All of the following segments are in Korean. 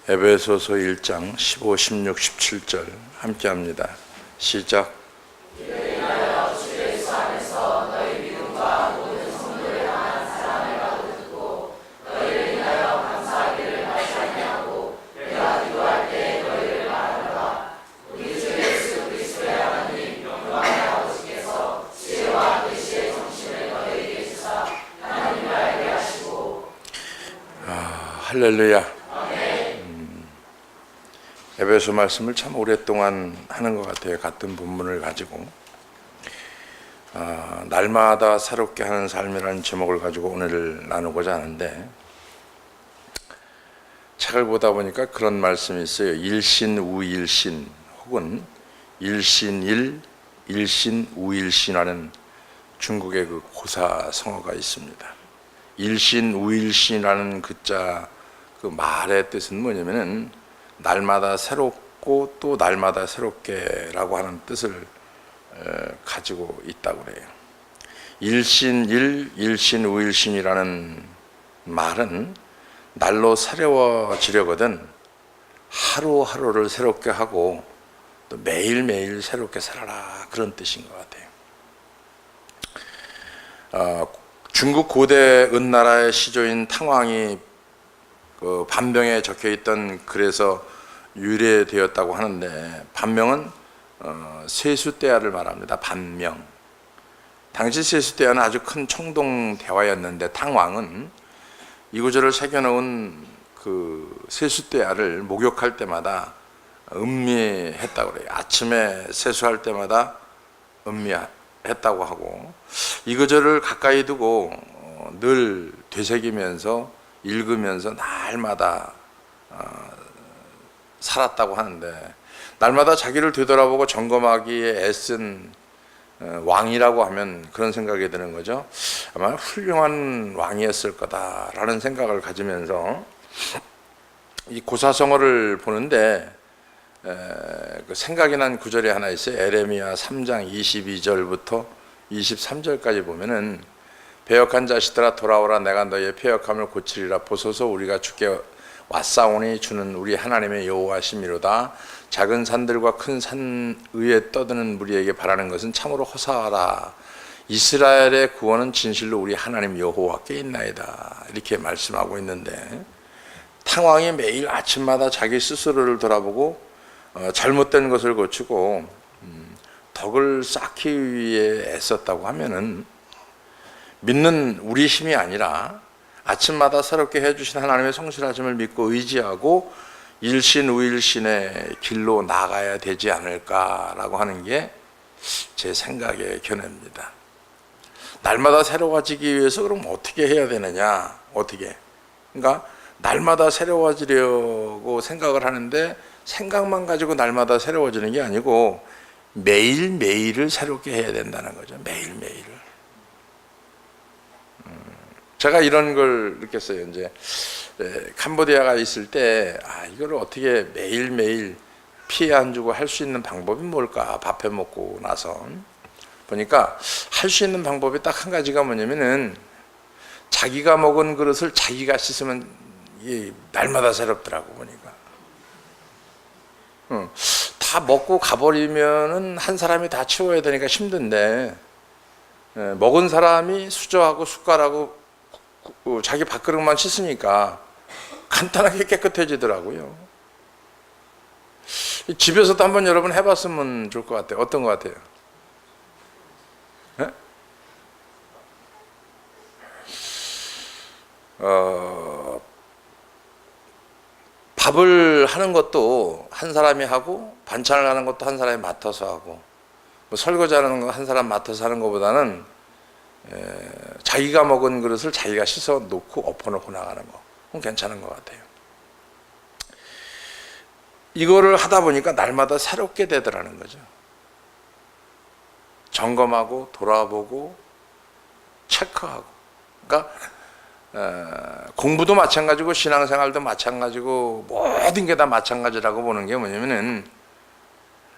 에베소서 1장 15, 16, 17절 함께 합니다. 시작. 할렐루야. 에베소 말씀을 참 오랫동안 하는 것 같아요. 같은 본문을 가지고 날마다 새롭게 하는 삶이라는 제목을 가지고 오늘 나누고자 하는데, 책을 보다 보니까 그런 말씀이 있어요. 일신 우일신 혹은 일신일 일신 우일신하는 중국의 그 고사성어가 있습니다. 일신 우일신이라는 그 말의 뜻은 뭐냐면은 날마다 새롭고 또 날마다 새롭게라고 하는 뜻을 가지고 있다고 그래요. 일신일 일신 우일신이라는 말은 날로 새로워지려거든 하루하루를 새롭게 하고 또 매일매일 새롭게 살아라, 그런 뜻인 것 같아요. 중국 고대 은나라의 시조인 탕왕이 그 반명에 적혀있던 글에서 유래되었다고 하는데, 반명은 세수대야를 말합니다. 반명. 당시 세수대야는 아주 큰 총동 대화였는데, 탕왕은 이 구절을 새겨놓은 그 세수대야를 목욕할 때마다 음미했다고 그래요. 아침에 세수할 때마다 음미했다고 하고, 이 구절을 가까이 두고 늘 되새기면서 읽으면서 날마다 살았다고 하는데, 날마다 자기를 되돌아보고 점검하기에 애쓴 왕이라고 하면 그런 생각이 드는 거죠. 아마 훌륭한 왕이었을 거다라는 생각을 가지면서 이 고사성어를 보는데 그 생각이 난 구절이 하나 있어요. 에레미야 3장 22절부터 23절까지 보면은, 배역한 자식들아 돌아오라, 내가 너희의 패역함을 고치리라. 보소서 우리가 주께 왔사오니 주는 우리 하나님의 여호와시미로다. 작은 산들과 큰 산 위에 떠드는 무리에게 바라는 것은 참으로 허사하라. 이스라엘의 구원은 진실로 우리 하나님 여호와께 있나이다. 이렇게 말씀하고 있는데, 탕왕이 매일 아침마다 자기 스스로를 돌아보고 잘못된 것을 고치고 덕을 쌓기 위해 애썼다고 하면은, 믿는 우리 힘이 아니라 아침마다 새롭게 해주신 하나님의 성실하심을 믿고 의지하고 일신 우일신의 길로 나가야 되지 않을까라고 하는 게 제 생각의 견해입니다. 날마다 새로워지기 위해서 그럼 어떻게 해야 되느냐? 어떻게? 그러니까 날마다 새로워지려고 생각을 하는데, 생각만 가지고 날마다 새로워지는 게 아니고 매일매일을 새롭게 해야 된다는 거죠. 매일매일을. 제가 이런 걸 느꼈어요. 이제 캄보디아가 있을 때 이걸 어떻게 매일매일 피해 안 주고 할 수 있는 방법이 뭘까? 밥해 먹고 나서 보니까 할 수 있는 방법이 딱 한 가지가 뭐냐면은, 자기가 먹은 그릇을 자기가 씻으면 이게 날마다 새롭더라고. 보니까 다 먹고 가버리면은 한 사람이 다 치워야 되니까 힘든데, 먹은 사람이 수저하고 숟가락하고 자기 밥그릇만 씻으니까 간단하게 깨끗해지더라고요. 집에서도 한번 여러분 해봤으면 좋을 것 같아요. 어떤 것 같아요? 네? 밥을 하는 것도 한 사람이 하고, 반찬을 하는 것도 한 사람이 맡아서 하고, 뭐 설거지 하는 거 한 사람 맡아서 하는 것보다는 자기가 먹은 그릇을 자기가 씻어 놓고 엎어놓고 나가는 거, 그건 괜찮은 것 같아요. 이거를 하다 보니까 날마다 새롭게 되더라는 거죠. 점검하고 돌아보고 체크하고. 그러니까 공부도 마찬가지고 신앙생활도 마찬가지고 모든 게 다 마찬가지라고 보는 게 뭐냐면은,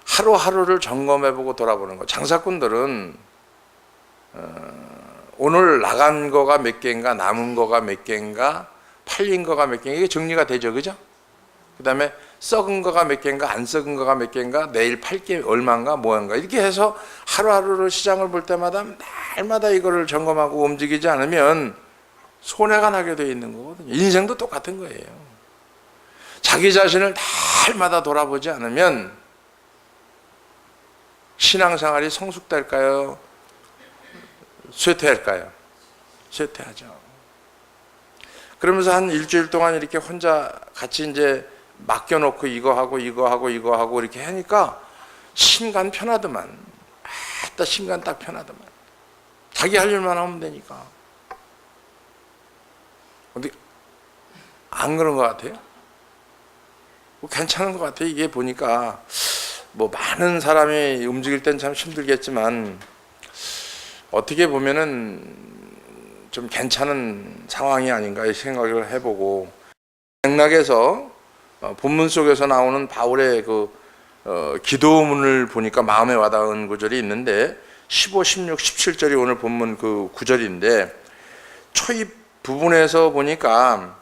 하루하루를 점검해보고 돌아보는 거. 장사꾼들은 오늘 나간 거가 몇 개인가, 남은 거가 몇 개인가, 팔린 거가 몇 개인가, 이게 정리가 되죠, 그죠? 그 다음에 썩은 거가 몇 개인가 안 썩은 거가 몇 개인가 내일 팔 게 얼마인가 뭐인가 이렇게 해서 하루하루를 시장을 볼 때마다 날마다 이거를 점검하고 움직이지 않으면 손해가 나게 되어 있는 거거든요. 인생도 똑같은 거예요. 자기 자신을 날마다 돌아보지 않으면 신앙생활이 성숙될까요? 쇠퇴할까요? 쇠퇴하죠. 그러면서 한 일주일 동안 이렇게 혼자 같이 이제 맡겨놓고 이거 하고 이렇게 하니까 심간 편하더만. 아따 심간 딱 편하더만. 자기 할 일만 하면 되니까. 근데 안 그런 것 같아요? 뭐 괜찮은 것 같아요. 이게 보니까 뭐 많은 사람이 움직일 땐 참 힘들겠지만 어떻게 보면은 좀 괜찮은 상황이 아닌가 생각을 해보고 맥락에서 본문 속에서 나오는 바울의 기도문을 보니까 마음에 와닿은 구절이 있는데 15, 16, 17절이 오늘 본문 그 구절인데 초입 부분에서 보니까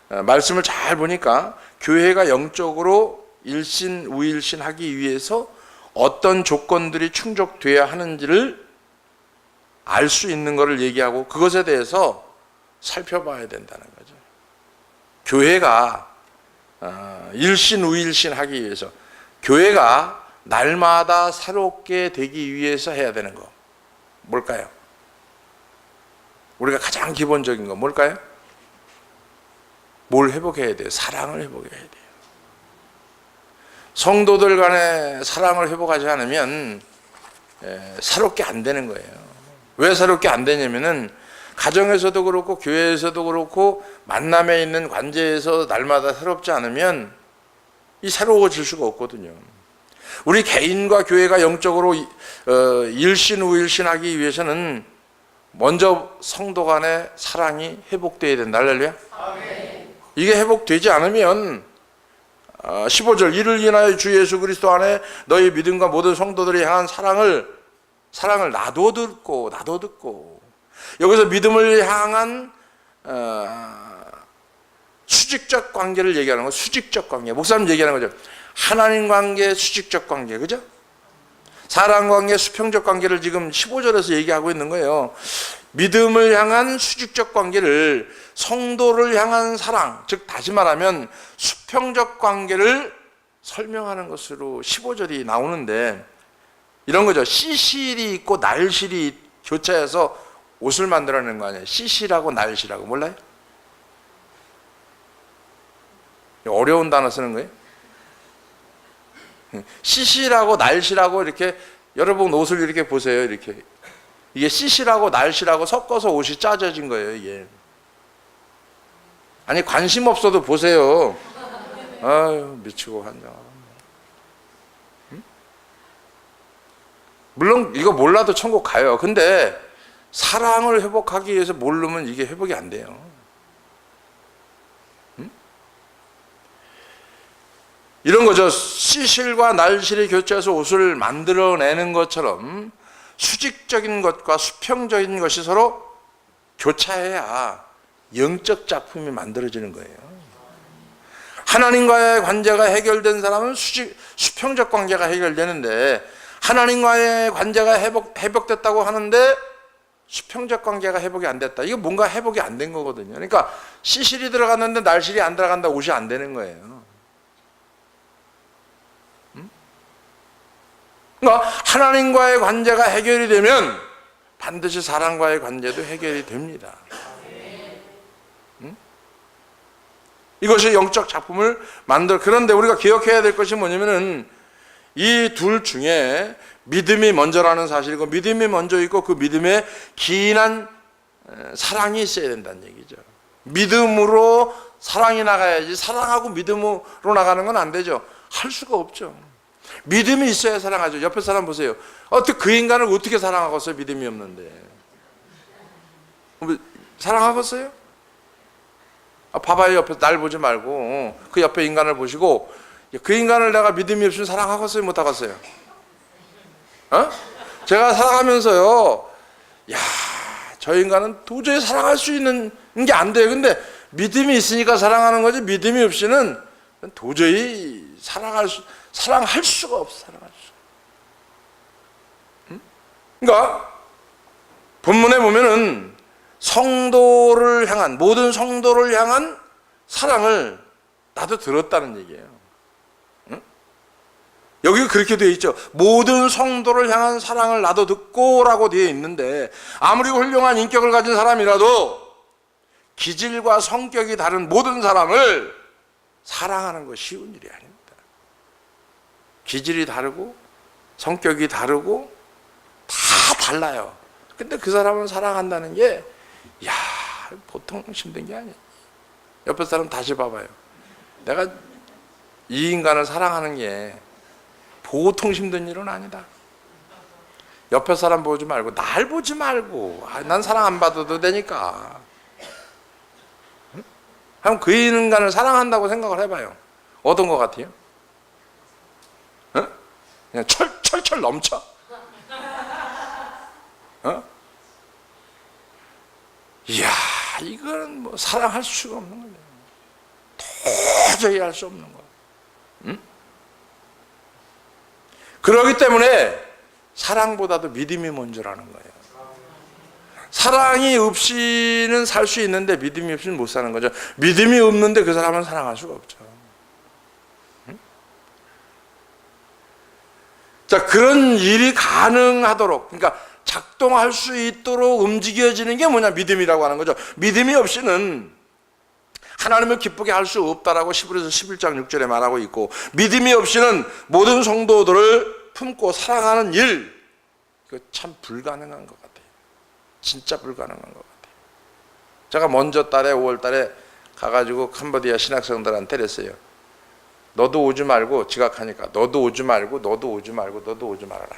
말씀을 잘 보니까 교회가 영적으로 일신 우일신 하기 위해서 어떤 조건들이 충족돼야 하는지를 알 수 있는 것을 얘기하고 그것에 대해서 살펴봐야 된다는 거죠. 교회가 일신 우일신 하기 위해서 교회가 날마다 새롭게 되기 위해서 해야 되는 거 뭘까요? 우리가 가장 기본적인 거 뭘까요? 뭘 회복해야 돼요? 사랑을 회복해야 돼요. 성도들 간에 사랑을 회복하지 않으면 새롭게 안 되는 거예요. 왜 새롭게 안 되냐면은 가정에서도 그렇고 교회에서도 그렇고 만남에 있는 관계에서 날마다 새롭지 않으면 이 새로워질 수가 없거든요. 우리 개인과 교회가 영적으로 일신 우일신하기 위해서는 먼저 성도 간의 사랑이 회복돼야 된다. 할렐루야. 이게 회복되지 않으면 15절 이를 인하여 주 예수 그리스도 안에 너희 믿음과 모든 성도들이 향한 사랑을 나도 듣고 여기서 믿음을 향한 수직적 관계를 얘기하는 거. 수직적 관계. 목사님 얘기하는 거죠. 하나님 관계, 수직적 관계. 그죠? 사랑 관계, 수평적 관계를 지금 15절에서 얘기하고 있는 거예요. 믿음을 향한 수직적 관계를 성도를 향한 사랑, 즉 다시 말하면 수평적 관계를 설명하는 것으로 15절이 나오는데 이런 거죠. 씨실이 있고 날실이 교차해서 옷을 만들어내는 거 아니에요. 씨실하고 날실하고 몰라요? 어려운 단어 쓰는 거예요. 씨실하고 날실하고 이렇게 여러분 옷을 이렇게 보세요. 이렇게 이게 씨실하고 날실하고 섞어서 옷이 짜져진 거예요. 이게 아니 관심 없어도 보세요. 아유 미치고 한장. 물론 이거 몰라도 천국 가요. 근데 사랑을 회복하기 위해서 모르면 이게 회복이 안 돼요. 이런 거죠. 씨실과 날실이 교차해서 옷을 만들어내는 것처럼 수직적인 것과 수평적인 것이 서로 교차해야 영적 작품이 만들어지는 거예요. 하나님과의 관계가 해결된 사람은 수평적 관계가 해결되는데 하나님과의 관계가 회복됐다고 하는데 수평적 관계가 회복이 안 됐다. 이거 뭔가 회복이 안 된 거거든요. 그러니까 씨실이 들어갔는데 날실이 안 들어간다. 옷이 안 되는 거예요. 그러니까 하나님과의 관계가 해결이 되면 반드시 사람과의 관계도 해결이 됩니다. 이것이 영적 작품을 그런데 우리가 기억해야 될 것이 뭐냐면은 이 둘 중에 믿음이 먼저라는 사실이고 믿음이 먼저 있고 그 믿음에 기인한 사랑이 있어야 된다는 얘기죠. 믿음으로 사랑이 나가야지 사랑하고 믿음으로 나가는 건 안 되죠. 할 수가 없죠. 믿음이 있어야 사랑하죠. 옆에 사람 보세요. 어떻게 그 인간을 어떻게 사랑하겠어요? 믿음이 없는데. 사랑하겠어요? 봐봐요. 옆에 날 보지 말고 그 옆에 인간을 보시고 그 인간을 내가 믿음이 없으면 사랑하겠어요? 못하겠어요? 제가 살아가면서요, 저 인간은 도저히 사랑할 수 있는 게 안 돼요. 근데 믿음이 있으니까 사랑하는 거지 믿음이 없이는 도저히 사랑할 수가 없어. 사랑할 수가. 응? 그러니까 본문에 보면은 성도를 향한, 모든 성도를 향한 사랑을 나도 들었다는 얘기예요. 응? 여기 그렇게 되어 있죠. 모든 성도를 향한 사랑을 나도 듣고라고 되어 있는데, 아무리 훌륭한 인격을 가진 사람이라도 기질과 성격이 다른 모든 사람을 사랑하는 거 쉬운 일이 아닙니다. 기질이 다르고 성격이 다르고 다 달라요. 근데 그 사람을 사랑한다는 게 보통 힘든 게 아니에요. 옆에 사람 다시 봐봐요. 내가 이 인간을 사랑하는 게 보통 힘든 일은 아니다. 옆에 사람 보지 말고 날 보지 말고 난 사랑 안 받아도 되니까. 그럼 그 인간을 사랑한다고 생각을 해봐요. 어떤 것 같아요? 그냥 철철 넘쳐? 이야, 이건 뭐 사랑할 수가 없는 거예요. 도저히 할 수 없는 거예요. 그렇기 때문에 사랑보다도 믿음이 먼저라는 거예요. 사랑이 없이는 살 수 있는데 믿음이 없이는 못 사는 거죠. 믿음이 없는데 그 사람은 사랑할 수가 없죠. 자, 그런 일이 가능하도록, 그러니까 작동할 수 있도록 움직여지는 게 뭐냐? 믿음이라고 하는 거죠. 믿음이 없이는 하나님을 기쁘게 할 수 없다라고 히브리서 11장 6절에 말하고 있고, 믿음이 없이는 모든 성도들을 품고 사랑하는 일, 그거 참 불가능한 것 같아요. 진짜 불가능한 것 같아요. 제가 먼저 달에 5월 달에 가가지고 캄보디아 신학생들한테 그랬어요. 너도 오지 말고, 지각하니까 너도 오지 말고 너도 오지 말고 너도 오지 말아라.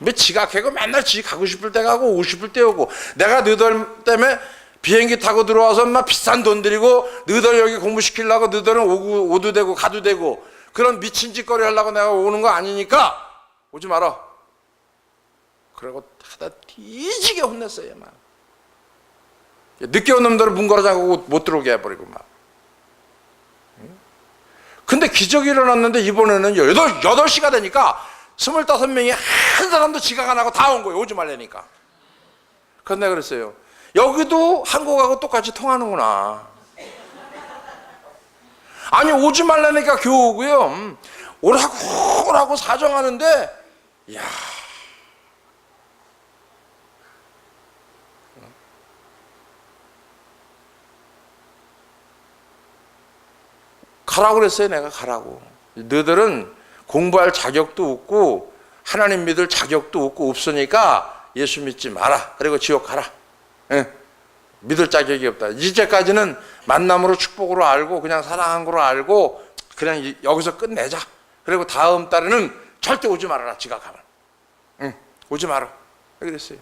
왜 지각하고 맨날 지 가고 싶을 때 가고 오고 싶을 때 오고, 내가 너희들 때문에 비행기 타고 들어와서 막 비싼 돈 들이고 너희들 여기 공부시키려고 너희들은 오도 되고 가도 되고 그런 미친 짓거리 하려고 내가 오는 거 아니니까 오지 마라. 그러고 하다 뒤지게 혼냈어요. 막 늦게 온 놈들을 문 걸어 잠그고 못 들어오게 해버리고 막. 근데 기적이 일어났는데 이번에는 8시가 되니까 25명이 한 사람도 지각 안 하고 다 온 거예요. 오지 말라니까. 그런데 내가 그랬어요. 여기도 한국하고 똑같이 통하는구나. 아니 오지 말라니까 겨우 오고요. 오라고 사정하는데, 이야. 가라고 그랬어요. 내가 가라고. 너희들은 공부할 자격도 없고 하나님 믿을 자격도 없으니까 예수 믿지 마라. 그리고 지옥 가라. 믿을 자격이 없다. 이제까지는 만남으로 축복으로 알고 그냥 사랑한 거로 알고 그냥 여기서 끝내자. 그리고 다음 달에는 절대 오지 말아라. 지각하면. 오지 마라. 그랬어요.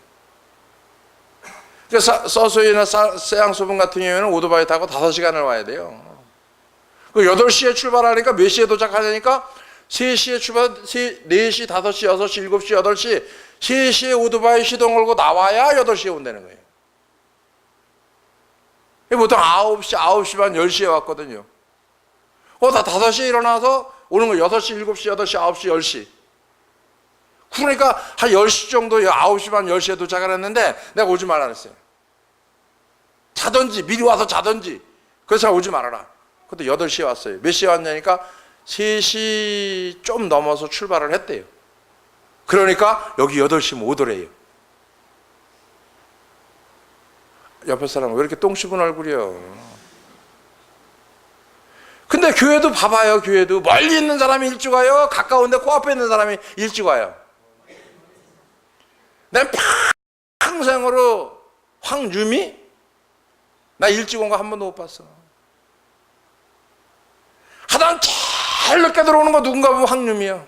그래서 서소이나 세앙소분 같은 경우에는 오토바이 타고 5시간을 와야 돼요. 8시에 출발하니까 몇 시에 도착하려니까 3시에 출발, 4시, 5시, 6시, 7시, 8시, 3시에 오토바이 시동 걸고 나와야 8시에 온다는 거예요. 보통 9시 반, 10시에 왔거든요. 다 5시에 일어나서 오는 거예요. 6시, 7시, 8시, 9시, 10시. 그러니까 한 10시 정도, 9시 반, 10시에 도착을 했는데 내가 오지 말라 그랬어요. 자든지, 미리 와서 자든지. 그래서 오지 말아라. 그때 8시에 왔어요. 몇 시에 왔냐니까 3시 좀 넘어서 출발을 했대요. 그러니까 여기 8시면 오더래요. 옆에 사람은 왜 이렇게 똥 씹은 얼굴이요? 근데 교회도 봐봐요. 교회도 멀리 있는 사람이 일찍 와요? 가까운데 코앞에 있는 사람이 일찍 와요? 난 평생으로 황유미? 나 일찍 온 거 한 번도 못 봤어. 하다 제일 늦게 들어오는 거 누군가 보면 황유미야.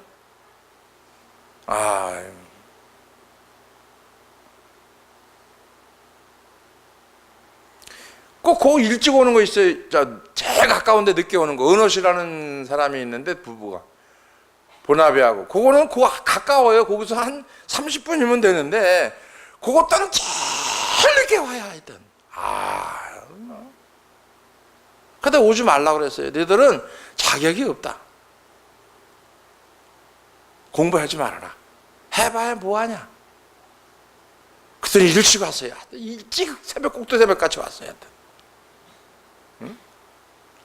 꼭 그 일찍 오는 거 있어요. 제일 가까운데 늦게 오는 거. 은호씨라는 사람이 있는데 부부가 보나비하고 그거는 가까워요. 거기서 한 30분이면 되는데 그것들은 제일 늦게 와야 하여튼. 근데 오지 말라 그랬어요. 너희들은 자격이 없다. 공부하지 말아라. 해봐야 뭐하냐. 그랬더니 일찍 왔어요. 일찍 새벽 꼭두 새벽같이 왔어요. 응?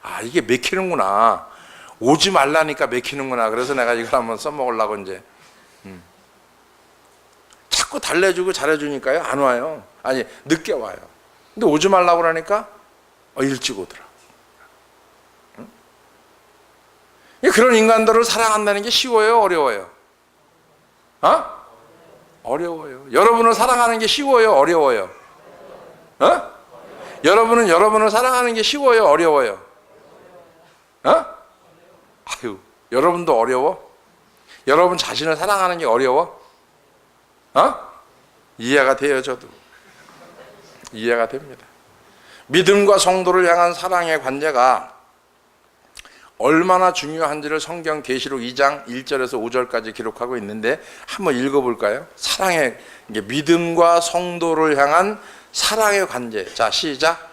아, 이게 맥히는구나. 오지 말라니까 맥히는구나. 그래서 내가 이걸 한번 써먹으려고 이제. 자꾸 달래주고 잘해주니까요, 안 와요. 아니, 늦게 와요. 근데 오지 말라고 그러니까 일찍 오더라. 응? 그런 인간들을 사랑한다는 게 쉬워요, 어려워요? 어려워요. 여러분을 사랑하는 게 쉬워요, 어려워요? 여러분은 여러분을 사랑하는 게 쉬워요, 어려워요? 아유, 여러분도 어려워? 여러분 자신을 사랑하는 게 어려워? 이해가 돼요, 저도. 이해가 됩니다. 믿음과 성도를 향한 사랑의 관계가 얼마나 중요한지를 성경 계시록 2장 1절에서 5절까지 기록하고 있는데 한번 읽어볼까요? 사랑의, 믿음과 성도를 향한 사랑의 관계. 자, 시작.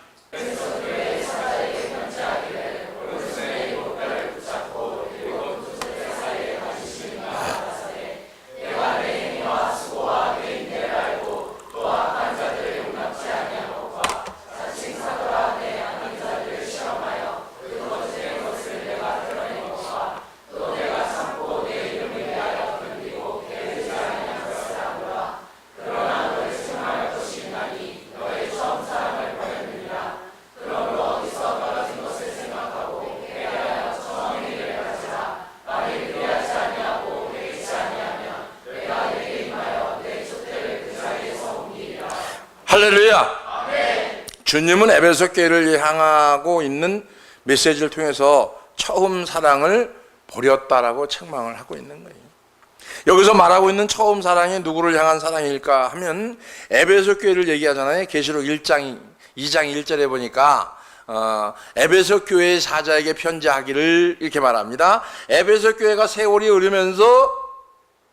할렐루야. 주님은 에베소 교회를 향하고 있는 메시지를 통해서 처음 사랑을 버렸다라고 책망을 하고 있는 거예요. 여기서 말하고 있는 처음 사랑이 누구를 향한 사랑일까 하면 에베소 교회를 얘기하잖아요. 계시록 2장 1절에 보니까 에베소 교회의 사자에게 편지하기를 이렇게 말합니다. 에베소 교회가 세월이 흐르면서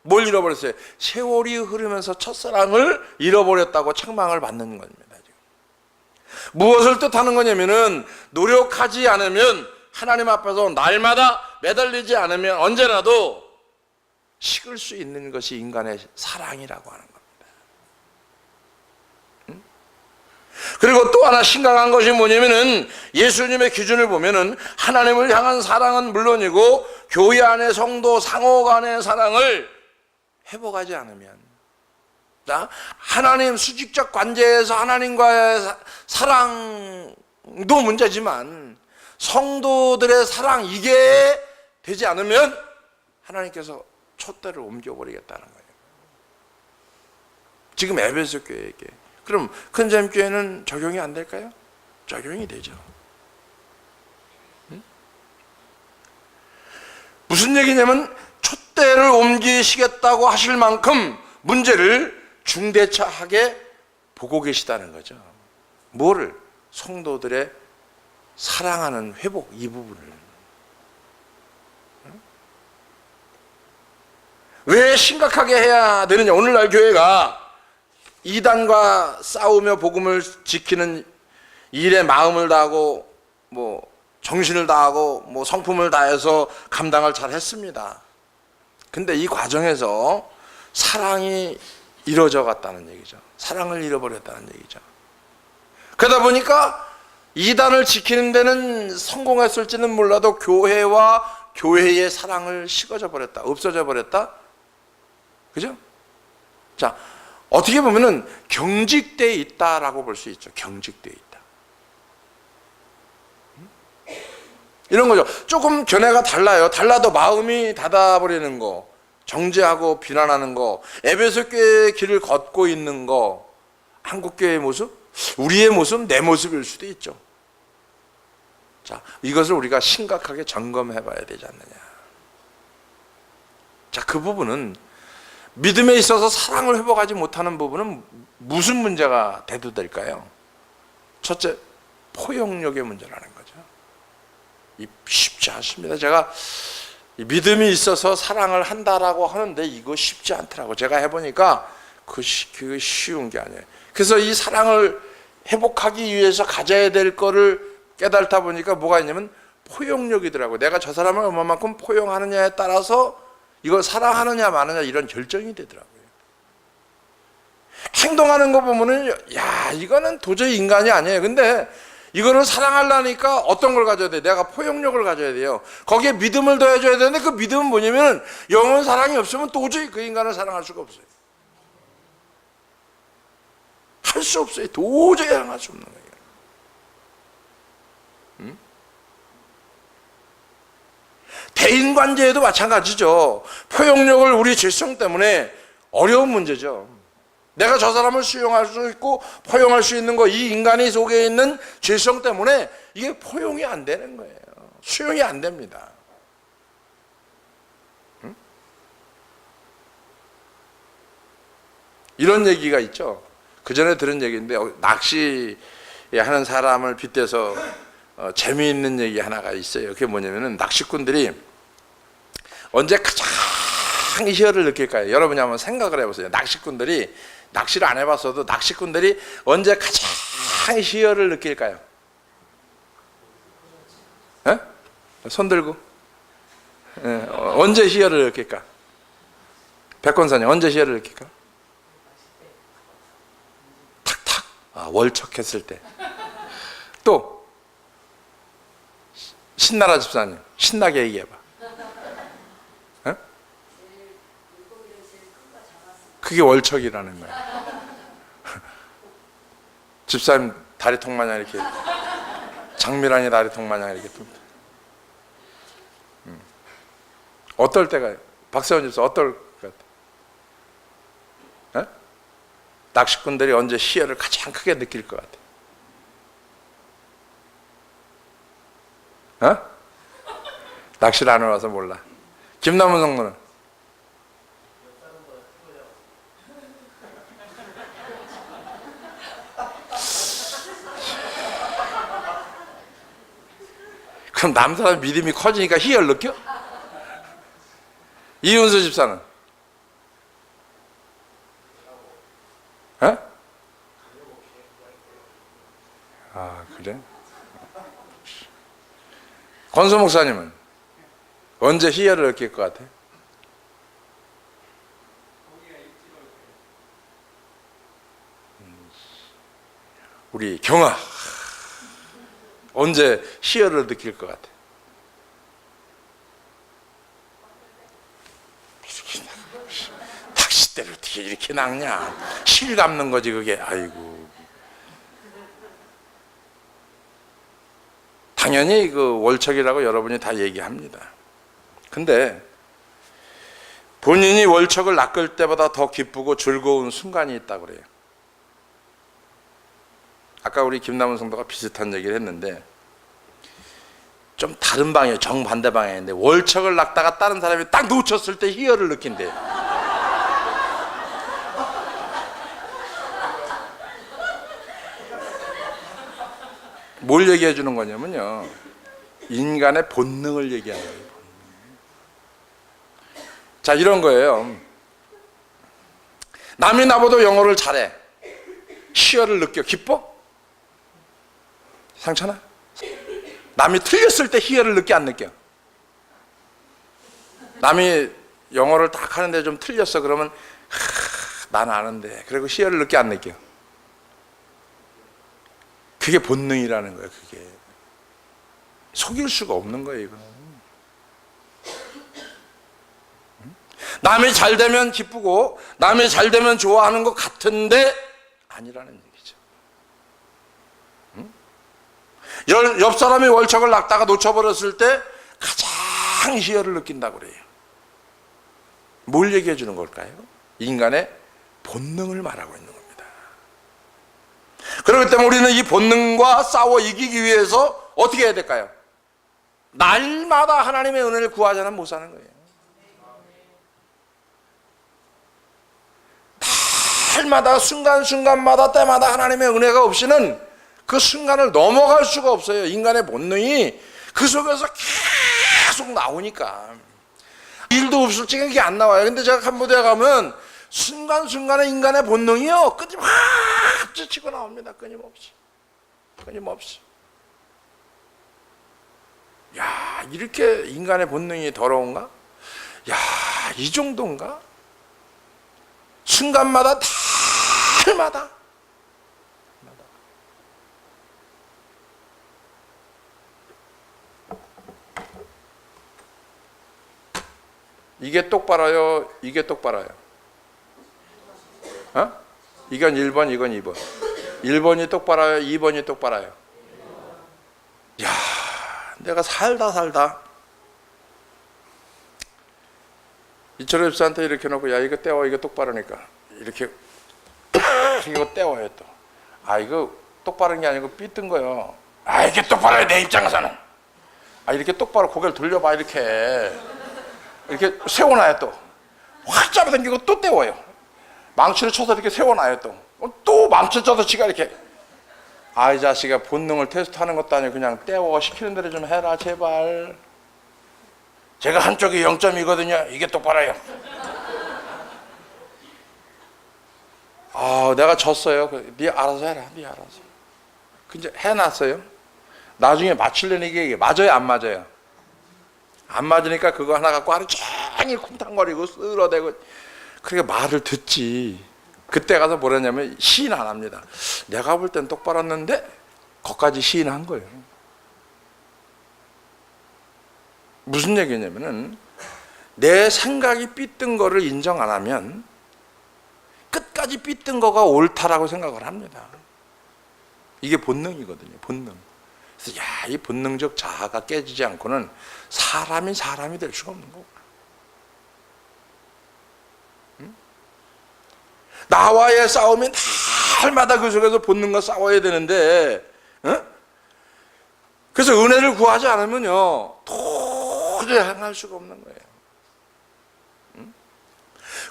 뭘 잃어버렸어요? 세월이 흐르면서 첫사랑을 잃어버렸다고 책망을 받는 겁니다. 무엇을 뜻하는 거냐면은 노력하지 않으면, 하나님 앞에서 날마다 매달리지 않으면 언제라도 식을 수 있는 것이 인간의 사랑이라고 하는 겁니다. 그리고 또 하나 심각한 것이 뭐냐면은 예수님의 기준을 보면은 하나님을 향한 사랑은 물론이고 교회 안의 성도 상호 간의 사랑을 회복하지 않으면, 하나님 수직적 관계에서 하나님과의 사랑도 문제지만 성도들의 사랑, 이게 되지 않으면 하나님께서 촛대를 옮겨버리겠다는 거예요. 지금 에베소 교회에게. 그럼 큰샘 교회는 적용이 안 될까요? 적용이 되죠. 무슨 얘기냐면 촛대를 옮기시겠다고 하실 만큼 문제를 중대차하게 보고 계시다는 거죠. 뭐를? 성도들의 사랑하는 회복, 이 부분을. 왜 심각하게 해야 되느냐? 오늘날 교회가 이단과 싸우며 복음을 지키는 일에 마음을 다하고 정신을 다하고 성품을 다해서 감당을 잘 했습니다. 근데 이 과정에서 사랑이 이루어져 갔다는 얘기죠. 사랑을 잃어버렸다는 얘기죠. 그러다 보니까 이단을 지키는 데는 성공했을지는 몰라도 교회와 교회의 사랑을 식어져 버렸다, 없어져 버렸다. 그죠? 자, 어떻게 보면은 경직되어 있다라고 볼 수 있죠. 경직되어 있다. 이런 거죠. 조금 견해가 달라요. 달라도 마음이 닫아버리는 거, 정죄하고 비난하는 거, 에베소 교회의 길을 걷고 있는 거, 한국 교회의 모습, 우리의 모습, 내 모습일 수도 있죠. 자, 이것을 우리가 심각하게 점검해 봐야 되지 않느냐. 자, 그 부분은 믿음에 있어서 사랑을 회복하지 못하는 부분은 무슨 문제가 대두될까요? 첫째, 포용력의 문제라는 거죠. 쉽지 않습니다. 제가 믿음이 있어서 사랑을 한다라고 하는데 이거 쉽지 않더라고. 제가 해보니까 그게 쉬운 게 아니에요. 그래서 이 사랑을 회복하기 위해서 가져야 될 거를 깨달다 보니까 뭐가 있냐면 포용력이더라고요. 내가 저 사람을 얼마만큼 포용하느냐에 따라서 이걸 사랑하느냐 마느냐 이런 결정이 되더라고요. 행동하는 거 보면은 야 이거는 도저히 인간이 아니에요. 근데 이거를 사랑하려니까 어떤 걸 가져야 돼? 내가 포용력을 가져야 돼요. 거기에 믿음을 더해줘야 되는데 그 믿음은 뭐냐면 영원 사랑이 없으면 도저히 그 인간을 사랑할 수가 없어요. 할 수 없어요. 도저히 사랑할 수 없는 거예요. 대인관계에도 마찬가지죠. 포용력을 우리 질성 때문에 어려운 문제죠. 내가 저 사람을 수용할 수 있고 포용할 수 있는 거, 이 인간이 속에 있는 질성 때문에 이게 포용이 안 되는 거예요. 수용이 안 됩니다. 응? 이런 얘기가 있죠. 그 전에 들은 얘기인데 낚시하는 사람을 빗대서 재미있는 얘기 하나가 있어요. 그게 뭐냐면은 낚시꾼들이 언제 가장 희열을 느낄까요? 여러분이 한번 생각을 해보세요. 낚시꾼들이 낚시를 안 해봤어도 낚시꾼들이 언제 가장 희열을 느낄까요? 에? 손 들고 언제 희열을 느낄까? 백권사님 언제 희열을 느낄까? 탁탁 월척했을 때. 또 신나라 집사님 신나게 얘기해봐. 에? 그게 월척이라는 거야. 집사님 다리통 마냥 이렇게 장미란이 다리통 마냥 이렇게 어떨 때가 박세원 집사 어떨 것 같아? 에? 낚시꾼들이 언제 희열을 가장 크게 느낄 것 같아? 어? 낚시를 안 해와서 몰라. 김남은 성도는? 그럼 남사람 믿음이 커지니까 희열 느껴? 이윤수 집사는? 에? 아 그래? 권수 목사님은 언제 희열을 느낄 것 같아? 우리 경아 언제 희열을 느낄 것 같아? 낚싯대를 어떻게 이렇게 낚냐? 실 감는 거지 그게. 아이고. 당연히 그 월척이라고 여러분이 다 얘기합니다. 근데 본인이 월척을 낚을 때보다 더 기쁘고 즐거운 순간이 있다고 그래요. 아까 우리 김남은 성도가 비슷한 얘기를 했는데 좀 다른 방향, 정반대 방향인데 월척을 낚다가 다른 사람이 딱 놓쳤을 때 희열을 느낀대요. 뭘 얘기해 주는 거냐면요, 인간의 본능을 얘기하는 거예요. 자, 이런 거예요. 남이 나보다 영어를 잘해. 희열을 느껴. 기뻐? 상처나? 남이 틀렸을 때 희열을 느껴 안 느껴? 남이 영어를 딱 하는데 좀 틀렸어 그러면 난 아는데 그리고 희열을 느껴 안 느껴? 그게 본능이라는 거예요. 그게 속일 수가 없는 거예요. 이거는 남이 잘 되면 기쁘고 남이 잘 되면 좋아하는 것 같은데 아니라는 얘기죠. 옆 사람이 월척을 낚다가 놓쳐버렸을 때 가장 희열을 느낀다고 그래요. 뭘 얘기해 주는 걸까요? 인간의 본능을 말하고 있는 겁니다. 그렇기 때문에 우리는 이 본능과 싸워 이기기 위해서 어떻게 해야 될까요? 날마다 하나님의 은혜를 구하지 않으면 못 사는 거예요. 날마다 순간순간마다 때마다 하나님의 은혜가 없이는 그 순간을 넘어갈 수가 없어요. 인간의 본능이 그 속에서 계속 나오니까. 일도 없을 적에 이게 안 나와요. 근데 제가 캄보디아 가면 순간순간에 인간의 본능이요 끊임없이 치고 나옵니다. 끊임없이. 야, 이렇게 인간의 본능이 더러운가? 야, 이 정도인가? 순간마다 날마다 이게 똑바라요, 이게 똑바라요. 어? 이건 1번, 이건 2번. 1번이 똑바라요, 2번이 똑바라요. 야, 내가 살다 이철호 집사한테 이렇게 놓고, 야, 이거 떼워, 이거 똑바르니까 이렇게 이거 떼워요 또. 아, 이거 똑바른 게 아니고 삐뜬 거요. 아, 이게 똑바로요, 내 입장에서는. 아, 이렇게 똑바로 고개를 돌려봐, 이렇게 세워놔요 또. 확 잡아당기고 또 떼워요. 망치를 쳐서 이렇게 세워놔요 또 망치 쳐서 지가 이렇게. 아, 이 자식아, 본능을 테스트하는 것도 아니고 그냥 떼워, 시키는 대로 좀 해라 제발. 제가 한쪽이 0점이거든요. 이게 똑바로요. 아, 내가 졌어요. 네 알아서 해라, 네 알아서. 근데 해놨어요. 나중에 맞추려는 이게 맞아요, 안 맞아요? 안 맞으니까 그거 하나 갖고 하루 종일 쿵탕거리고 쓸어대고. 그러니까 말을 듣지. 그때 가서 뭐랬냐면 시인 안 합니다. 내가 볼 땐 똑바랐는데 거기까지 시인한 거예요. 무슨 얘기냐면은 내 생각이 삐뜬 거를 인정 안 하면 끝까지 삐뜬 거가 옳다라고 생각을 합니다. 이게 본능이거든요, 본능. 그래서 야, 이 본능적 자아가 깨지지 않고는 사람이 될 수가 없는 거고. 응? 나와의 싸움이 날마다 그 속에서 본능과 싸워야 되는데, 응? 그래서 은혜를 구하지 않으면요 도저히 행할 수가 없는 거예요. 응?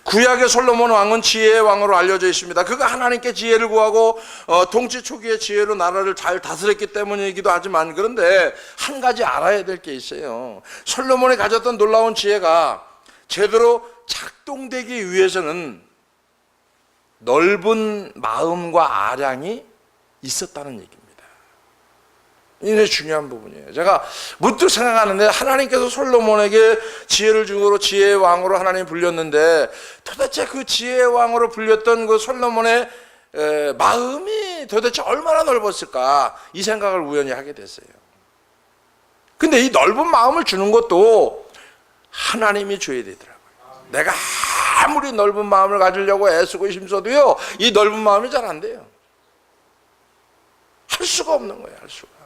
구약의 솔로몬 왕은 지혜의 왕으로 알려져 있습니다. 그가 하나님께 지혜를 구하고 통치 초기의 지혜로 나라를 잘 다스렸기 때문이기도 하지만, 그런데 한 가지 알아야 될 게 있어요. 솔로몬이 가졌던 놀라운 지혜가 제대로 작동되기 위해서는 넓은 마음과 아량이 있었다는 얘기입니다. 이게 중요한 부분이에요. 제가 문득 생각하는데, 하나님께서 솔로몬에게 지혜를 주고 지혜의 왕으로 하나님 불렸는데, 도대체 그 지혜의 왕으로 불렸던 그 솔로몬의 마음이 도대체 얼마나 넓었을까, 이 생각을 우연히 하게 됐어요. 근데 이 넓은 마음을 주는 것도 하나님이 줘야 되더라고요. 내가 아무리 넓은 마음을 가지려고 애쓰고 힘써도요, 이 넓은 마음이 잘 안 돼요. 할 수가 없는 거예요, 할 수가.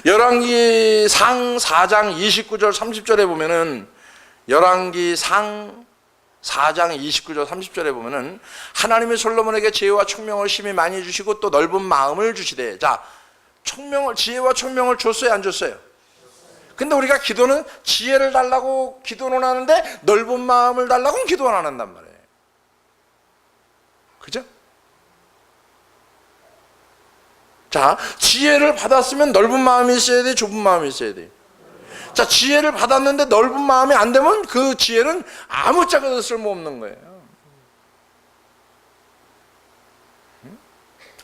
열왕기상 4장 29절 30절에 보면은, 열왕기상 4장 29절 30절에 보면은 하나님이 솔로몬에게 지혜와 총명을 심히 많이 주시고 또 넓은 마음을 주시되. 자, 지혜와 총명을 줬어요, 안 줬어요? 근데 우리가 기도는 지혜를 달라고 기도는 하는데 넓은 마음을 달라고는 기도 안 한단 말이에요. 그죠? 자, 지혜를 받았으면 넓은 마음이 있어야 돼, 좁은 마음이 있어야 돼. 자, 지혜를 받았는데 넓은 마음이 안 되면 그 지혜는 아무짝에도 쓸모없는 거예요.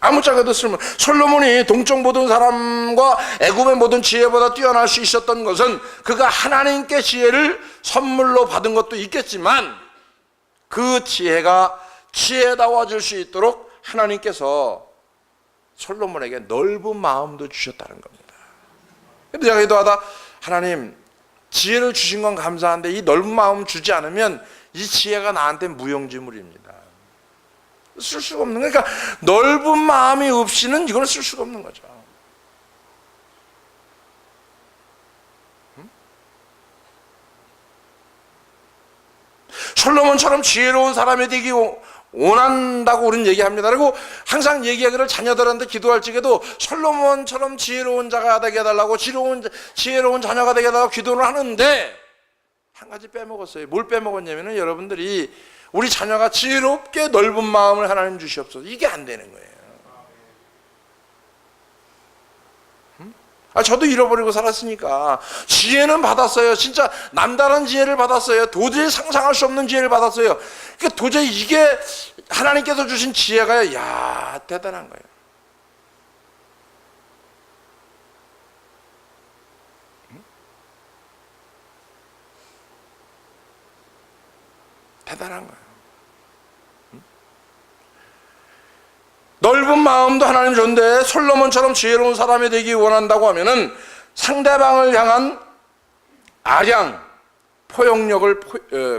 아무짝에도 솔로몬이 동쪽 모든 사람과 애굽의 모든 지혜보다 뛰어날 수 있었던 것은 그가 하나님께 지혜를 선물로 받은 것도 있겠지만, 그 지혜가 지혜다워질 수 있도록 하나님께서 솔로몬에게 넓은 마음도 주셨다는 겁니다. 근데 제가 기도하다, 하나님 지혜를 주신 건 감사한데 이 넓은 마음 주지 않으면 이 지혜가 나한테 무용지물입니다. 쓸 수가 없는 거예요. 그러니까 넓은 마음이 없이는 이걸 쓸 수가 없는 거죠. 솔로몬처럼 지혜로운 사람이 되기 원한다고 우리는 얘기합니다. 그리고 항상 얘기하기를 자녀들한테 기도할 적에도 솔로몬처럼 지혜로운 자가 되게 해달라고, 지혜로운 자녀가 되게 해달라고 기도를 하는데, 한 가지 빼먹었어요. 뭘 빼먹었냐면은, 여러분들이 우리 자녀가 지혜롭게 넓은 마음을 하나님 주시옵소서, 이게 안 되는 거예요. 저도 잃어버리고 살았으니까. 지혜는 받았어요. 진짜 남다른 지혜를 받았어요. 도저히 상상할 수 없는 지혜를 받았어요. 그러니까 도저히 이게 하나님께서 주신 지혜가, 야, 대단한 거예요. 대단한 거예요. 넓은 마음도 하나님 좋은데 솔로몬처럼 지혜로운 사람이 되기 원한다고 하면은 상대방을 향한 아량, 포용력을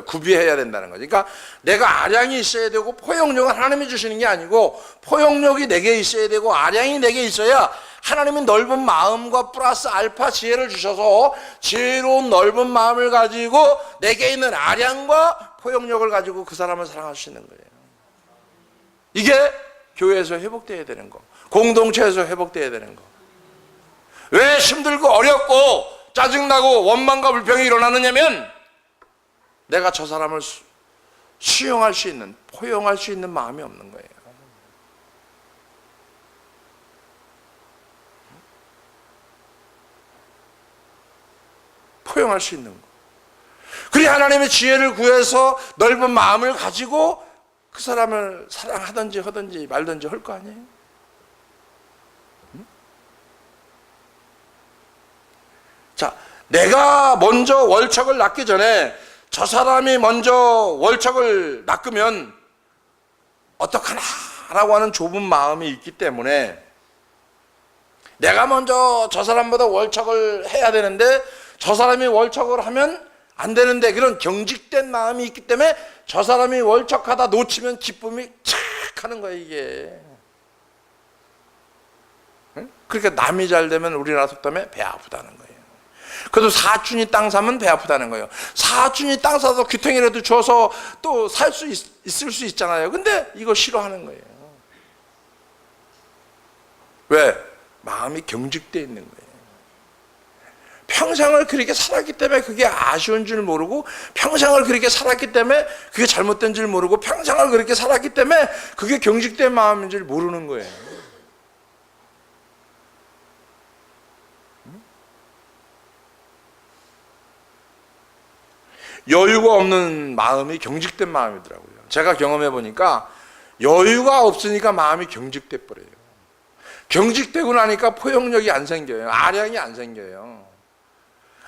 구비해야 된다는 거죠. 그러니까 내가 아량이 있어야 되고 포용력은 하나님이 주시는 게 아니고 포용력이 내게 있어야 되고 아량이 내게 있어야 하나님이 넓은 마음과 플러스 알파 지혜를 주셔서 지혜로운 넓은 마음을 가지고 내게 있는 아량과 포용력을 가지고 그 사람을 사랑할 수 있는 거예요. 이게 교회에서 회복되어야 되는 거, 공동체에서 회복되어야 되는 거. 왜 힘들고 어렵고 짜증나고 원망과 불평이 일어나느냐면 내가 저 사람을 수용할 수 있는, 포용할 수 있는 마음이 없는 거예요. 포용할 수 있는 거. 그래 하나님의 지혜를 구해서 넓은 마음을 가지고 그 사람을 사랑하든지 하든지 말든지 할 거 아니에요? 자, 내가 먼저 월척을 낳기 전에 저 사람이 먼저 월척을 낳으면 어떡하나 라고 하는 좁은 마음이 있기 때문에 내가 먼저 저 사람보다 월척을 해야 되는데 저 사람이 월척을 하면 안 되는데 그런 경직된 마음이 있기 때문에 저 사람이 월척하다 놓치면 기쁨이 착 하는 거예요, 이게. 그러니까 남이 잘 되면 우리나라 속담에 배 아프다는 거예요. 그래도 사촌이 땅 사면 배 아프다는 거예요. 사촌이 땅 사서 귀퉁이라도 줘서 또 살 수 있을 수 있잖아요. 근데 이거 싫어하는 거예요. 왜? 마음이 경직되어 있는 거예요. 평생을 그렇게 살았기 때문에 그게 아쉬운 줄 모르고 평생을 그렇게 살았기 때문에 그게 잘못된 줄 모르고 평생을 그렇게 살았기 때문에 그게 경직된 마음인 줄 모르는 거예요. 여유가 없는 마음이 경직된 마음이더라고요. 제가 경험해 보니까 여유가 없으니까 마음이 경직돼 버려요. 경직되고 나니까 포용력이 안 생겨요. 아량이 안 생겨요.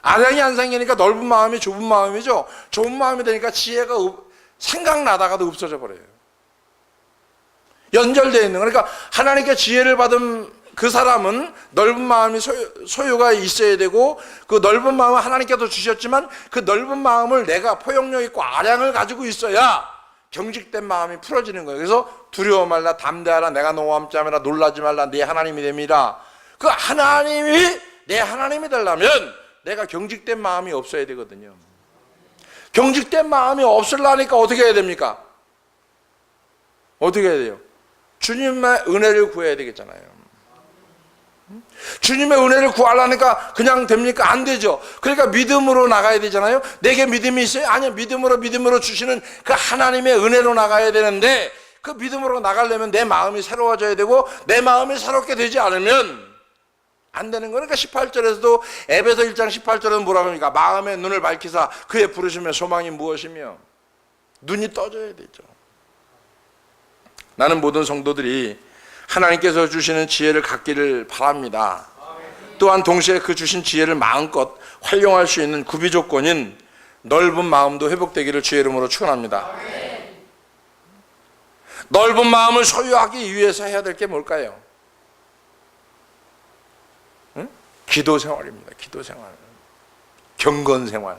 아량이 안 생기니까 넓은 마음이 좁은 마음이죠. 좁은 마음이 되니까 지혜가 생각나다가도 없어져 버려요. 연결되어 있는 거. 그러니까 하나님께 지혜를 받은 그 사람은 넓은 마음이 소유가 있어야 되고 그 넓은 마음은 하나님께서 주셨지만 그 넓은 마음을 내가 포용력 있고 아량을 가지고 있어야 경직된 마음이 풀어지는 거예요. 그래서 두려워 말라, 담대하라, 내가 노함지 말라, 놀라지 말라, 네 하나님이 됩니다. 그 하나님이 내 하나님이 되려면 내가 경직된 마음이 없어야 되거든요. 경직된 마음이 없으려니까 어떻게 해야 됩니까? 어떻게 해야 돼요? 주님의 은혜를 구해야 되겠잖아요. 주님의 은혜를 구하려니까 그냥 됩니까? 안 되죠. 그러니까 믿음으로 나가야 되잖아요. 내게 믿음이 있어요? 아니요. 믿음으로 주시는 그 하나님의 은혜로 나가야 되는데 그 믿음으로 나가려면 내 마음이 새로워져야 되고 내 마음이 새롭게 되지 않으면 안 되는 거니까 18절에서도 에베소 1장 18절에는 뭐라고 합니까? 마음의 눈을 밝히사 그의 부르심의 소망이 무엇이며 눈이 떠져야 되죠. 나는 모든 성도들이 하나님께서 주시는 지혜를 갖기를 바랍니다. 또한 동시에 그 주신 지혜를 마음껏 활용할 수 있는 구비 조건인 넓은 마음도 회복되기를 주의 이름으로 축원합니다. 넓은 마음을 소유하기 위해서 해야 될 게 뭘까요? 응? 기도 생활입니다. 기도 생활, 경건 생활.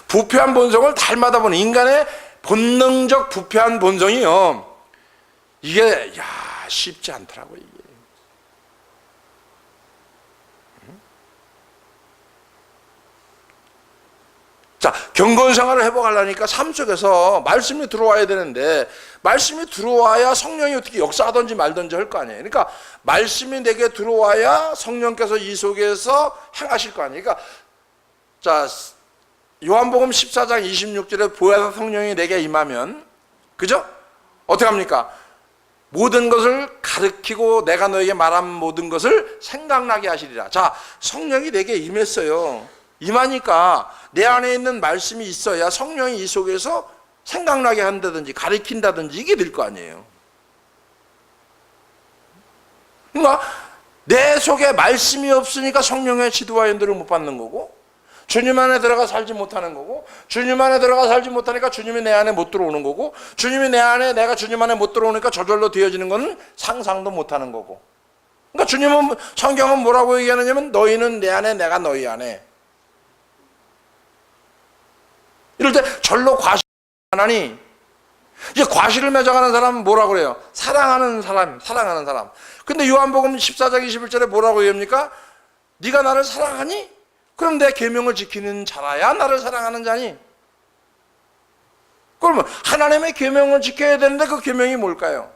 부패한 본성을 닮아다 보는 인간의 본능적 부패한 본성이요, 이게 쉽지 않더라고요. 이게. 자, 경건 생활을 회복하려니까 삶 속에서 말씀이 들어와야 되는데 말씀이 들어와야 성령이 어떻게 역사하든지 말든지 할 거 아니에요. 그러니까 말씀이 내게 들어와야 성령께서 이 속에서 행하실 거 아니에요. 그러니까 자, 요한복음 14장 26절에 보혜사 성령이 내게 임하면, 그죠? 어떻게 합니까? 모든 것을 가르치고 내가 너에게 말한 모든 것을 생각나게 하시리라. 자, 성령이 내게 임했어요. 임하니까 내 안에 있는 말씀이 있어야 성령이 이 속에서 생각나게 한다든지 가르친다든지 이게 될 거 아니에요. 그러니까 내 속에 말씀이 없으니까 성령의 지도와 연도를 못 받는 거고, 주님 안에 들어가 살지 못하는 거고, 주님 안에 들어가 살지 못하니까 주님이 내 안에 못 들어오는 거고, 주님이 내 안에, 내가 주님 안에 못 들어오니까 저절로 되어지는 거는 상상도 못하는 거고. 그러니까 주님은, 성경은 뭐라고 얘기하느냐면 너희는 내 안에, 내가 너희 안에. 이럴 때 절로 과실 안 하니, 이제 과실을 맺어가는 사람은 뭐라고 그래요? 사랑하는 사람, 사랑하는 사람. 근데 요한복음 14장 21절에 뭐라고 얘기합니까? 네가 나를 사랑하니? 그럼 내 계명을 지키는 자라야 나를 사랑하는 자니? 그러면 하나님의 계명을 지켜야 되는데 그 계명이 뭘까요?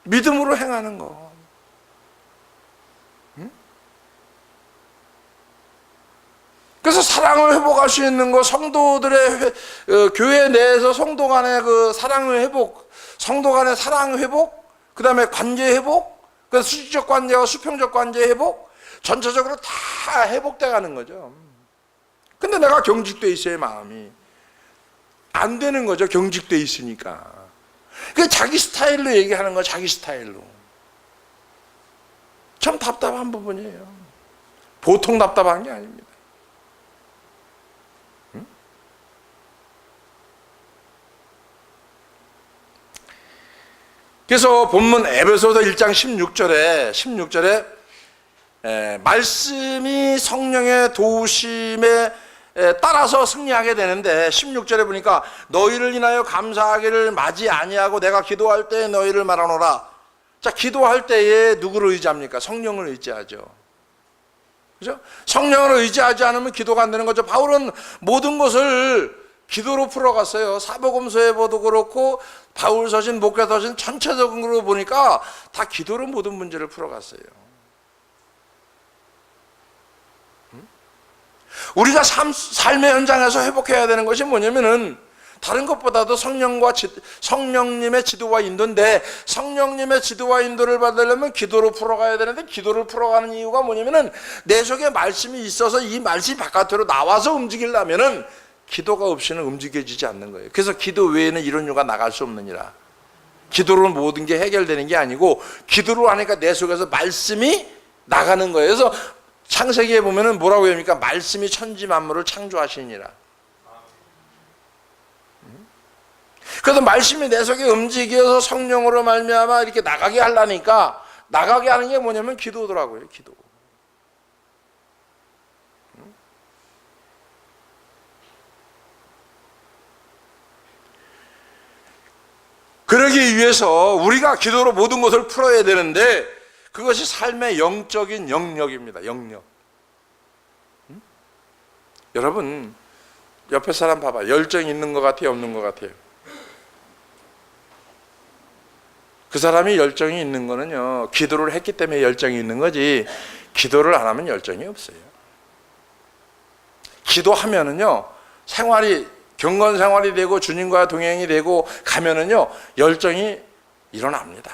믿음으로 행하는 거. 그래서 사랑을 회복할 수 있는 거, 성도들의 교회 내에서 성도 간의 그 사랑의 회복, 성도 간의 사랑 회복, 그 다음에 관계 회복, 그 수직적 관계와 수평적 관계 회복, 전체적으로 다 회복돼 가는 거죠. 근데 내가 경직돼 있어요, 마음이. 안 되는 거죠, 경직돼 있으니까. 그 자기 스타일로 얘기하는 거, 자기 스타일로. 참 답답한 부분이에요. 보통 답답한 게 아닙니다. 그래서 본문 에베소서 1장 16절에 말씀이 성령의 도우심에 따라서 승리하게 되는데, 16절에 보니까 너희를 인하여 감사하기를 마지 아니하고 내가 기도할 때 너희를 말하노라. 자, 기도할 때에 누구를 의지합니까? 성령을 의지하죠. 그죠? 성령을 의지하지 않으면 기도가 안 되는 거죠. 바울은 모든 것을 기도로 풀어갔어요. 사복음서에도 그렇고 바울서신, 목회서신 전체적으로 보니까 다 기도로 모든 문제를 풀어갔어요. 우리가 삶의 현장에서 회복해야 되는 것이 뭐냐면은 다른 것보다도 성령님의 지도와 인도인데, 성령님의 지도와 인도를 받으려면 기도로 풀어가야 되는데, 기도를 풀어가는 이유가 뭐냐면은 내 속에 말씀이 있어서 이 말씀이 바깥으로 나와서 움직이려면은 기도가 없이는 움직여지지 않는 거예요. 그래서 기도 외에는 이런 유가 나갈 수 없느니라. 기도로 모든 게 해결되는 게 아니고, 기도로 하니까 내 속에서 말씀이 나가는 거예요. 그래서 창세기에 보면은 뭐라고 합니까? 말씀이 천지 만물을 창조하시니라. 그래서 말씀이 내 속에 움직여서 성령으로 말미암아 이렇게 나가게 하려니까, 나가게 하는 게 뭐냐면 기도더라고요. 기도. 그러기 위해서 우리가 기도로 모든 것을 풀어야 되는데, 그것이 삶의 영적인 영역입니다. 영역. 여러분, 옆에 사람 봐봐. 열정이 있는 것 같아요? 없는 것 같아요? 그 사람이 열정이 있는 거는요, 기도를 했기 때문에 열정이 있는 거지, 기도를 안 하면 열정이 없어요. 기도하면은요, 경건 생활이 되고 주님과 동행이 되고 가면은요, 열정이 일어납니다.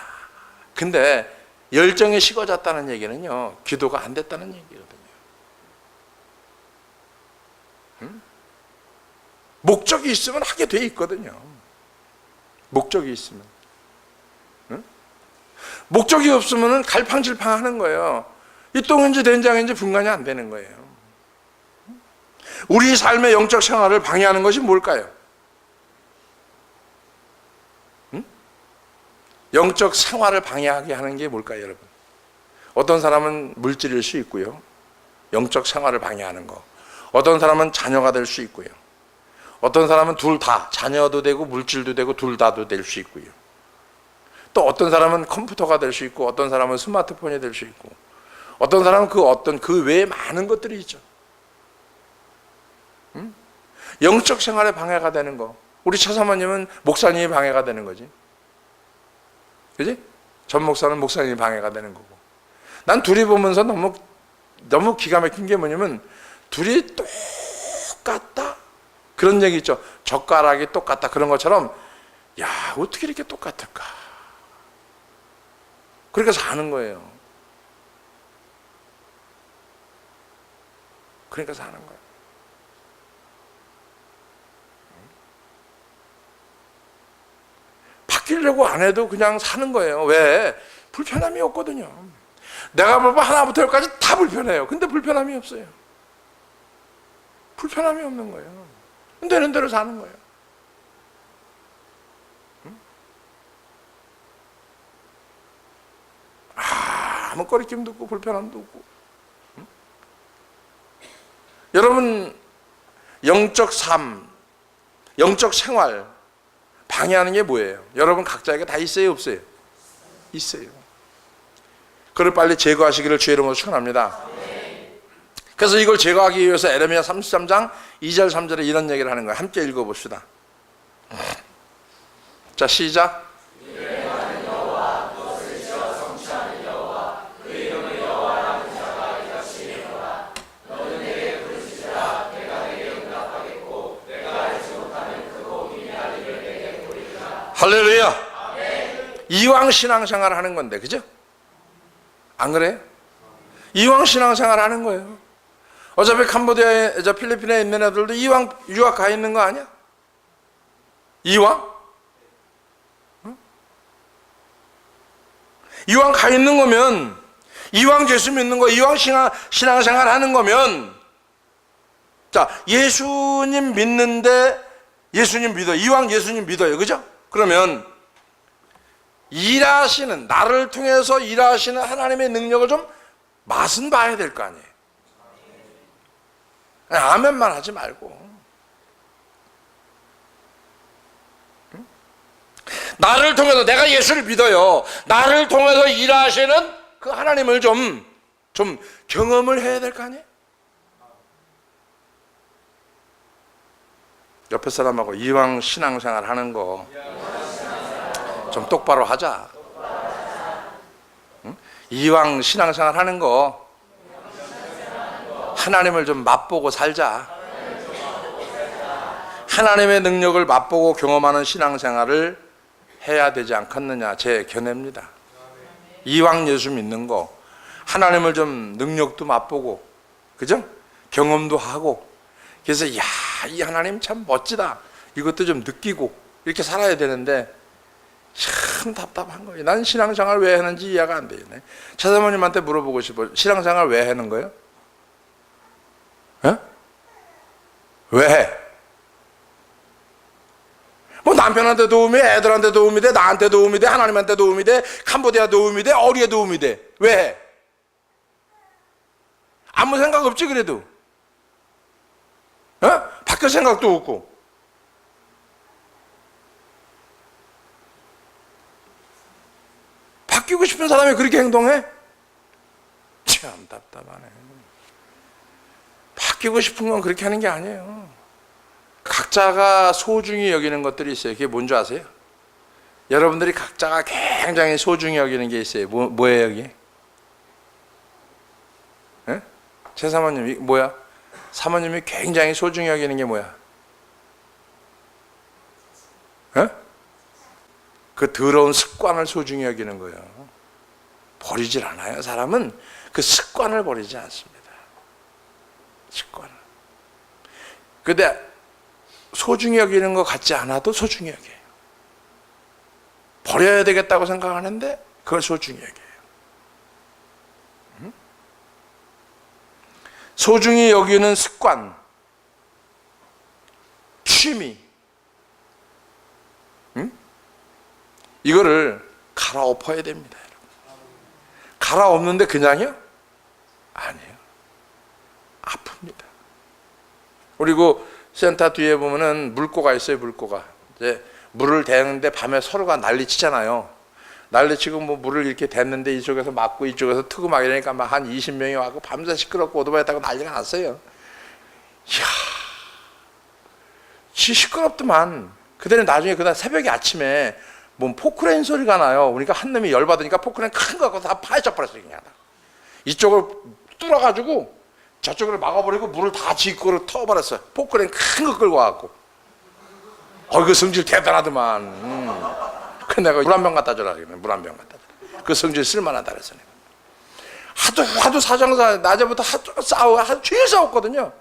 근데 열정이 식어졌다는 얘기는요, 기도가 안 됐다는 얘기거든요. 목적이 있으면 하게 돼 있거든요. 목적이 있으면. 목적이 없으면 갈팡질팡 하는 거예요. 이 똥인지 된장인지 분간이 안 되는 거예요. 우리 삶의 영적 생활을 방해하는 것이 뭘까요? 영적 생활을 방해하게 하는 게 뭘까요, 여러분? 어떤 사람은 물질일 수 있고요. 영적 생활을 방해하는 거. 어떤 사람은 자녀가 될 수 있고요. 어떤 사람은 둘 다, 자녀도 되고 물질도 되고 둘 다도 될 수 있고요. 또 어떤 사람은 컴퓨터가 될 수 있고, 어떤 사람은 스마트폰이 될 수 있고, 어떤 사람은 그 외에 많은 것들이 있죠. 영적 생활에 방해가 되는 거. 우리 차사모님은 목사님이 방해가 되는 거지. 그지? 전 목사는 목사님이 방해가 되는 거고. 난 둘이 보면서 너무 기가 막힌 게 뭐냐면, 둘이 똑같다? 그런 얘기 있죠. 젓가락이 똑같다. 그런 것처럼, 야, 어떻게 이렇게 똑같을까? 그러니까 사는 거예요. 그러니까 사는 거예요. 바뀌려고 안 해도 그냥 사는 거예요. 왜? 불편함이 없거든요. 내가 뭐 하나부터 열까지 다 불편해요. 근데 불편함이 없어요. 불편함이 없는 거예요. 되는 대로 사는 거예요. 아무 거리낌도 없고 불편함도 없고. 여러분, 영적 삶, 영적 생활 방해하는 게 뭐예요? 여러분 각자에게 다 있어요, 없어요? 있어요. 그걸 빨리 제거하시기를 주의 이름으로 축원합니다. 그래서 이걸 제거하기 위해서 에레미야 33장 2절 3절에 이런 얘기를 하는 거예요. 함께 읽어봅시다. 자, 시작. 할렐루야. 이왕 신앙생활 하는 건데, 그죠? 안 그래요? 이왕 신앙생활 하는 거예요. 어차피 캄보디아에, 필리핀에 있는 애들도 이왕 유학 가 있는 거 아니야? 이왕? 응? 이왕 가 있는 거면, 이왕 예수 믿는 거, 이왕 신앙생활 하는 거면, 자, 예수님 믿는데 예수님 믿어. 이왕 예수님 믿어요. 그죠? 그러면 일하시는, 나를 통해서 일하시는 하나님의 능력을 좀 맛은 봐야 될 거 아니에요. 아멘만 하지 말고. 나를 통해서, 내가 예수를 믿어요. 나를 통해서 일하시는 그 하나님을 좀 경험을 해야 될 거 아니에요. 옆에 사람하고 이왕 신앙생활 하는 거 좀 똑바로 하자. 응? 이왕 신앙생활 하는 거 하나님을 좀 맛보고 살자. 하나님의 능력을 맛보고 경험하는 신앙생활을 해야 되지 않겠느냐, 제 견해입니다. 이왕 예수 믿는 거 하나님을 좀 능력도 맛보고, 그죠? 경험도 하고, 그래서 야, 이 하나님 참 멋지다, 이것도 좀 느끼고 이렇게 살아야 되는데 참 답답한 거예요. 난 신앙생활 왜 하는지 이해가 안 돼요. 차사모님한테 물어보고 싶어요. 신앙생활 왜 하는 거예요? 에? 왜 해? 뭐 남편한테 도움이 돼, 애들한테 도움이 돼, 나한테 도움이 돼, 하나님한테 도움이 돼, 캄보디아 도움이 돼, 어디에 도움이 돼. 왜 해? 아무 생각 없지 그래도. 바뀔 생각도 없고. 바뀌고 싶은 사람이 그렇게 행동해? 참 답답하네. 바뀌고 싶은 건 그렇게 하는 게 아니에요. 각자가 소중히 여기는 것들이 있어요. 그게 뭔지 아세요? 여러분들이 각자가 굉장히 소중히 여기는 게 있어요. 뭐예요 여기? 제 사모님이 뭐야? 사모님이 굉장히 소중히 여기는 게 뭐야? 그 더러운 습관을 소중히 여기는 거예요. 버리질 않아요. 사람은 그 습관을 버리지 않습니다. 습관을. 근데 소중히 여기는 것 같지 않아도 소중히 여겨요. 버려야 되겠다고 생각하는데 그걸 소중히 여겨요. 소중히 여기는 습관, 취미, 이거를 갈아엎어야 됩니다. 갈아엎는데 그냥이요? 아니에요. 아픕니다. 그리고 센터 뒤에 보면은 물고가 있어요. 물고가 이제 물을 대는데 밤에 서로가 난리치잖아요. 난리치고 뭐 물을 이렇게 댔는데 이쪽에서 맞고 이쪽에서 트고 막 이러니까 막 한 20명이 와고 밤새 시끄럽고 오토바이 타고 난리가 났어요. 이야, 시끄럽더만. 그들은 나중에 그날 새벽에 아침에 뭔 포크레인 소리가 나요. 그러니까 한 놈이 열받으니까 포크레인 큰 거 갖고 다 파헤쳐 버렸어요. 그냥 이쪽을 뚫어가지고 저쪽을 막아버리고 물을 다 지거로 터버렸어요. 포크레인 큰 거 끌고 와갖고. 그 성질 대단하더만. 그 내가 물 한 병 갖다 주라 그러면 물 한 병 갖다 주라. 그 성질 쓸만하다 그랬어. 하도 사장사 낮에부터 하도 싸워, 하도 죄 싸웠거든요.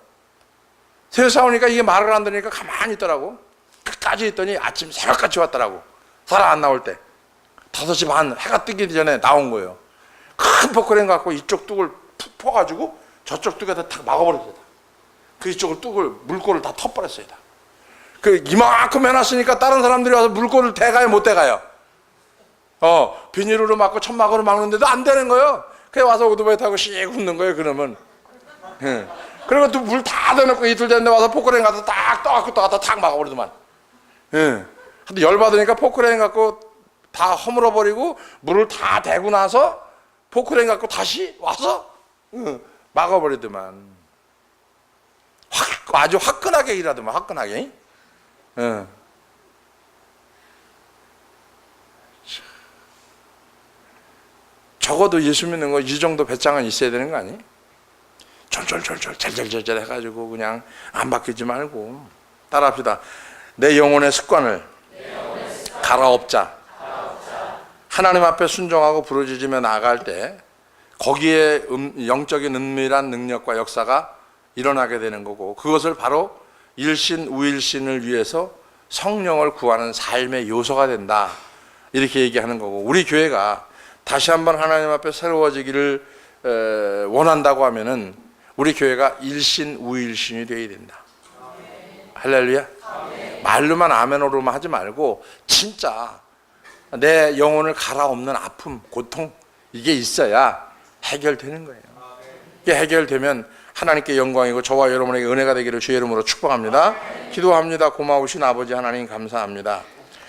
새 싸우니까 이게 말을 안 들으니까 가만히 있더라고. 끝까지 있더니 아침 새벽같이 왔더라고. 사람 안 나올 때 5시 반 해가 뜨기 전에 나온 거예요. 큰 포크레인 갖고 이쪽 뚝을 푹 퍼가지고 저쪽 뚝에다 탁 막아버렸어요. 그 이쪽을 뚝을 물꼬를 다 터버렸어요. 그 이만큼 해놨으니까 다른 사람들이 와서 물꼬를 대가요, 못 대가요? 비닐으로 막고 천막으로 막는데도 안 되는 거예요. 그냥 와서 오토바이 타고 씩 웃는 거예요. 그러면. 그리고 또 물 다 대놓고 이틀 됐는데 와서 포크레인 갖다 딱 떠갖고 또 갖다 탁 막아버리더만. 근데 열받으니까 포크레인 갖고 다 허물어버리고 물을 다 대고 나서 포크레인 갖고 다시 와서 막아버리더만. 아주 화끈하게 일하더만, 화끈하게. 적어도 예수 믿는 거 이 정도 배짱은 있어야 되는 거 아니에요? 절절절절 잘잘잘잘 해가지고 그냥 안 바뀌지 말고 따라합시다. 내 영혼의 습관을 갈아엎자. 하나님 앞에 순종하고 부르짖으며 나아갈 때 거기에 영적인 은밀한 능력과 역사가 일어나게 되는 거고, 그것을 바로 일신 우일신을 위해서 성령을 구하는 삶의 요소가 된다, 이렇게 얘기하는 거고, 우리 교회가 다시 한번 하나님 앞에 새로워지기를 원한다고 하면은 우리 교회가 일신 우일신이 되어야 된다. 할렐루야. 말로만 아멘으로만 하지 말고 진짜 내 영혼을 갈아엎는 아픔, 고통, 이게 있어야 해결되는 거예요. 이게 해결되면 하나님께 영광이고 저와 여러분에게 은혜가 되기를 주의 이름으로 축복합니다. 기도합니다. 고마우신 아버지 하나님 감사합니다.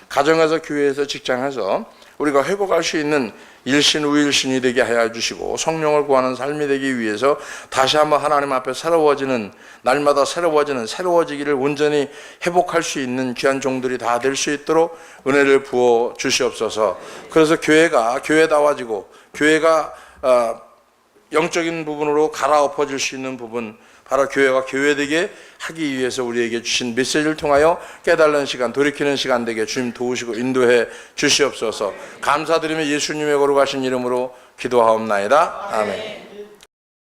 가정에서, 교회에서, 직장에서 우리가 회복할 수 있는 일신 우일신이 되게 하여 주시고 성령을 구하는 삶이 되기 위해서 다시 한번 하나님 앞에 새로워지는, 날마다 새로워지기를 온전히 회복할 수 있는 귀한 종들이 다 될 수 있도록 은혜를 부어 주시옵소서. 그래서 교회가 교회다워지고 교회가 영적인 부분으로 갈아엎어질 수 있는 부분, 바로 교회가 교회되게 하기 위해서 우리에게 주신 메시지를 통하여 깨달는 시간, 돌이키는 시간 되게 주님 도우시고 인도해 주시옵소서. 감사드리며 예수님의 거룩하신 이름으로 기도하옵나이다. 아멘.